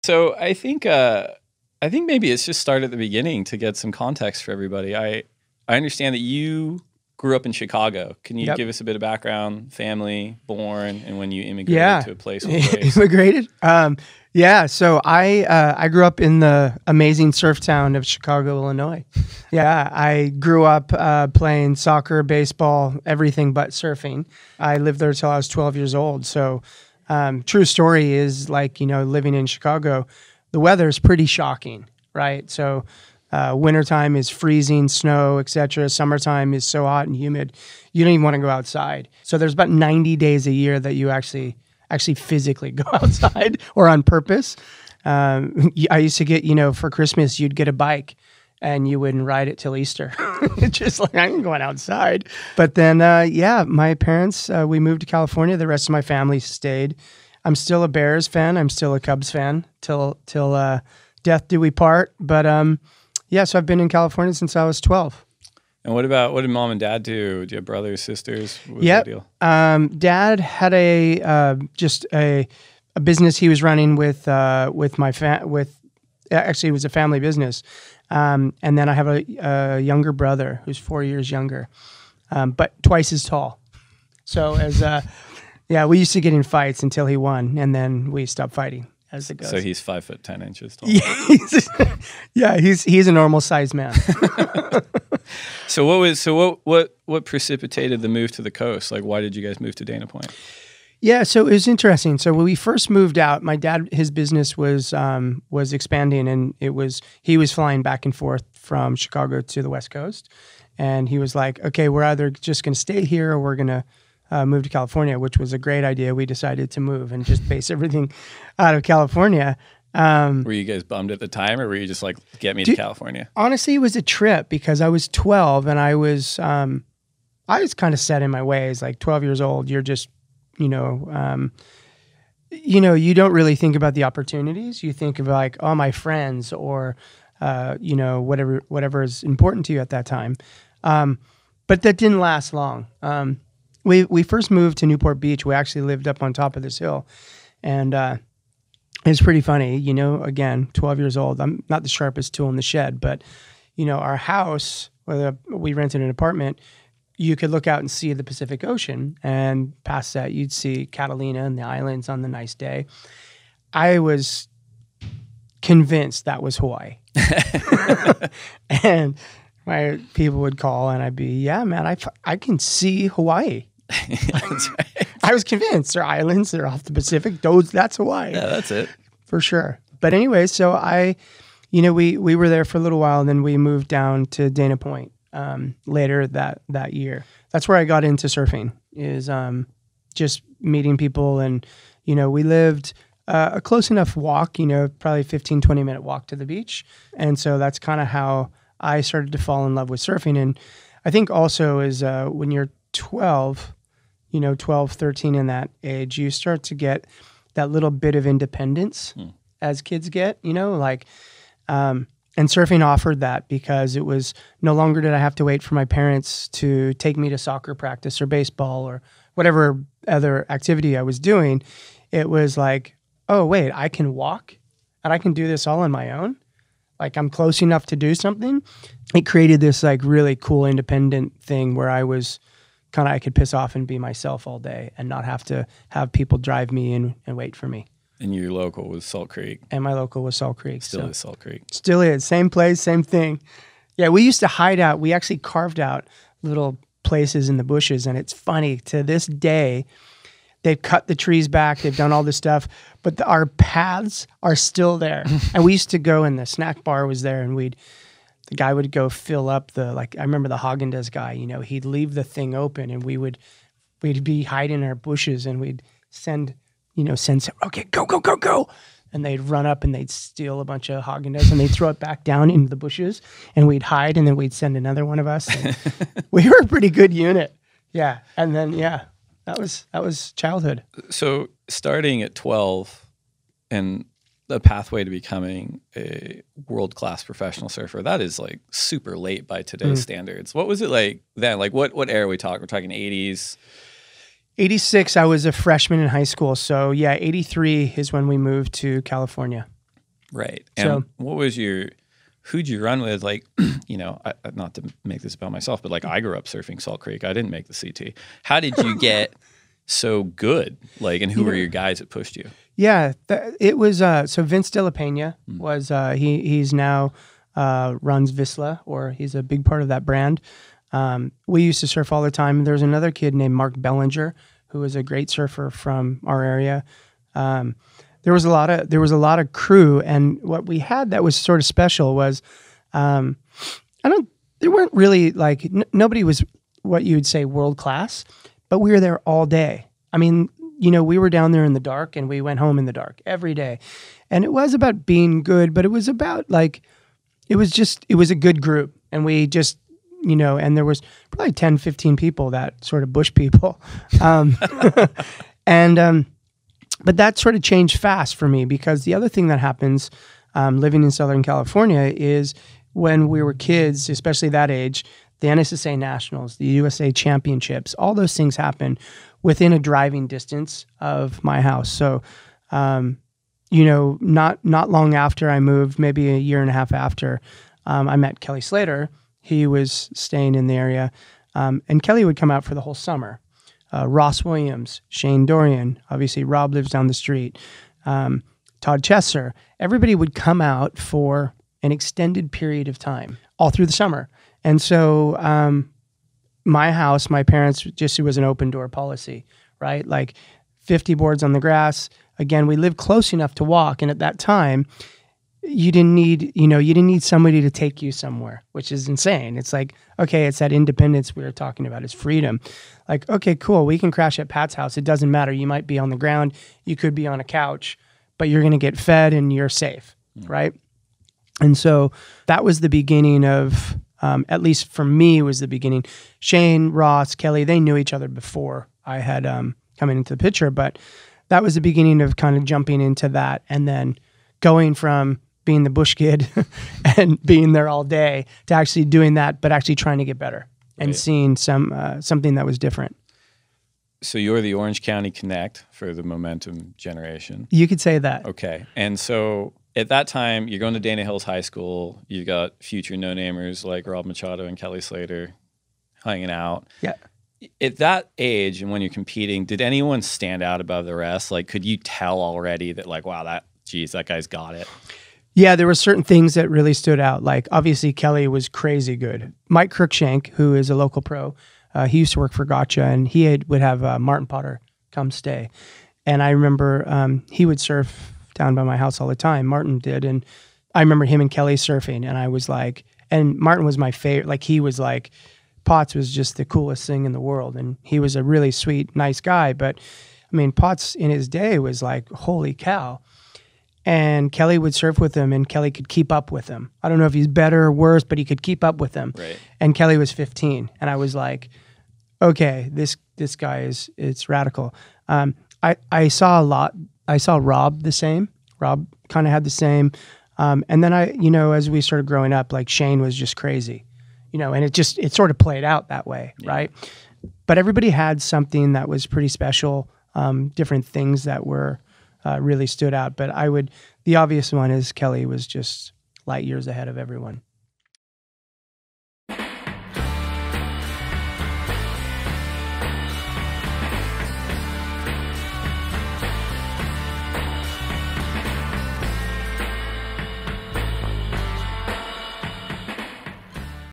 So I think maybe it's just start at the beginning to get some context for everybody. I understand that you grew up in Chicago. Can you give us a bit of background, family, born, and when you immigrated to a place? Immigrated? So I grew up in the amazing surf town of Chicago, Illinois. Yeah, I grew up playing soccer, baseball, everything but surfing. I lived there till I was 12 years old. So true story is living in Chicago, the weather is pretty shocking, right? So wintertime is freezing, snow, etc. Summertime is so hot and humid, you don't even want to go outside. So there's about 90 days a year that you actually physically go outside or on purpose. I used to get, for Christmas, you'd get a bike and you wouldn't ride it till Easter. It's just like, I ain't going outside. But then, my parents, we moved to California. The rest of my family stayed. I'm still a Bears fan. I'm still a Cubs fan till death do we part. But so I've been in California since I was 12. And what did mom and dad do? Do you have brothers, sisters? What was the deal? Dad had a business he was running with actually it was a family business. And then I have a younger brother who's 4 years younger, but twice as tall. So we used to get in fights until he won, and then we stopped fighting as it goes. So he's 5'10" tall. He's a normal sized man. So what precipitated the move to the coast? Like, why did you guys move to Dana Point? Yeah, so it was interesting. So when we first moved out, my dad, his business was expanding, and he was flying back and forth from Chicago to the West Coast, and he was like, "Okay, we're either just going to stay here or we're going to move to California," which was a great idea. We decided to move and just base everything out of California. Were you guys bummed at the time, or were you just like, "Get me to California"? Honestly, it was a trip because I was 12 and I was kind of set in my ways. Like 12 years old, you're just you don't really think about the opportunities. You think of like, oh, my friends or, whatever is important to you at that time. But that didn't last long. We first moved to Newport Beach. We actually lived up on top of this hill. And it's pretty funny, again, 12 years old. I'm not the sharpest tool in the shed, but, our house, we rented an apartment, you could look out and see the Pacific Ocean, and past that, you'd see Catalina and the islands on the nice day. I was convinced that was Hawaii. And my people would call, and I'd be, yeah, man, I can see Hawaii. That's right. I was convinced. They're islands. They're off the Pacific. That's Hawaii. Yeah, that's it. For sure. But anyway, so we were there for a little while, and then we moved down to Dana Point. Later that year. That's where I got into surfing, is just meeting people. And, we lived a close enough walk, probably 15, 20-minute walk to the beach. And so that's kind of how I started to fall in love with surfing. And I think also is when you're 12, 12, 13 in that age, you start to get that little bit of independence as kids get, and surfing offered that because it was no longer did I have to wait for my parents to take me to soccer practice or baseball or whatever other activity I was doing. It was like, oh, wait, I can walk and I can do this all on my own. Like, I'm close enough to do something. It created this like really cool independent thing where I was I could piss off and be myself all day and not have to have people drive me and wait for me. And your local was Salt Creek. And my local was Salt Creek. Still is Salt Creek. Still is. Same place, same thing. Yeah, we used to hide out. We actually carved out little places in the bushes. And it's funny, to this day, they've cut the trees back. They've done all this stuff. But our paths are still there. And we used to go, and the snack bar was there. And the guy would go fill up I remember the Haagen-Dazs guy, he'd leave the thing open. And we'd be hiding in our bushes. And we'd send okay, go. And they'd run up and they'd steal a bunch of Haagen-Dazs and they'd throw it back down into the bushes, and we'd hide, and then we'd send another one of us. We were a pretty good unit. Yeah. And then, that was childhood. So starting at 12 and the pathway to becoming a world-class professional surfer, that is like super late by today's standards. What was it like then? Like what era are we talking? We're talking 80s? 86, I was a freshman in high school. So, 83 is when we moved to California. Right. And who'd you run with? Like, not to make this about myself, but like I grew up surfing Salt Creek. I didn't make the CT. How did you get so good? Like, and who were your guys that pushed you? Yeah, it was, so Vince De La Pena was, he's now runs Vissla, or he's a big part of that brand. We used to surf all the time. There was another kid named Mark Bellinger, who was a great surfer from our area. There was a lot of crew, and what we had that was sort of special was, they weren't really like, nobody was what you would say world class, but we were there all day. I mean, we were down there in the dark and we went home in the dark every day. And it was about being good, but it was about like, it was a good group. And we just, and there was probably 10, 15 people, that sort of bush people. But that sort of changed fast for me, because the other thing that happens living in Southern California is when we were kids, especially that age, the NSSA Nationals, the USA Championships, all those things happen within a driving distance of my house. So, not long after I moved, maybe a year and a half after, I met Kelly Slater. He was staying in the area, and Kelly would come out for the whole summer. Ross Williams, Shane Dorian, obviously Rob lives down the street, Todd Chesser. Everybody would come out for an extended period of time all through the summer. And so my house, my parents, it was an open door policy, right? Like 50 boards on the grass. Again, we lived close enough to walk. And at that time, you didn't need somebody to take you somewhere, which is insane. It's like, okay, it's that independence we were talking about, it's freedom. Like, okay, cool, we can crash at Pat's house. It doesn't matter. You might be on the ground, you could be on a couch, but you're going to get fed and you're safe, right? And so that was the beginning of, at least for me, was the beginning. Shane, Ross, Kelly, they knew each other before I had come into the picture, but that was the beginning of kind of jumping into that, and then going from being the bush kid and being there all day to actually doing that, but actually trying to get better and seeing something that was different. So you're the Orange County Connect for the Momentum generation. You could say that. Okay. And so at that time, you're going to Dana Hills High School. You got future no-namers like Rob Machado and Kelly Slater hanging out. Yeah. At that age, and when you're competing, did anyone stand out above the rest? Like, could you tell already that, like, wow, that guy's got it? Yeah, there were certain things that really stood out. Like, obviously, Kelly was crazy good. Mike Kirkshank, who is a local pro, he used to work for Gotcha, and would have Martin Potter come stay. And I remember he would surf down by my house all the time. Martin did. And I remember him and Kelly surfing, and I was like, and Martin was my favorite. Like, he was like, Potts was just the coolest thing in the world. And he was a really sweet, nice guy. But, I mean, Potts in his day was like, holy cow. And Kelly would surf with him, and Kelly could keep up with him. I don't know if he's better or worse, but he could keep up with him. Right. And Kelly was 15. And I was like, okay, this guy it's radical. I saw a lot. I saw Rob the same. Rob kind of had the same. And then as we started growing up, like Shane was just crazy, and it sort of played out that way. Yeah. Right. But everybody had something that was pretty special, different things that were really stood out. But the obvious one is Kelly was just light years ahead of everyone.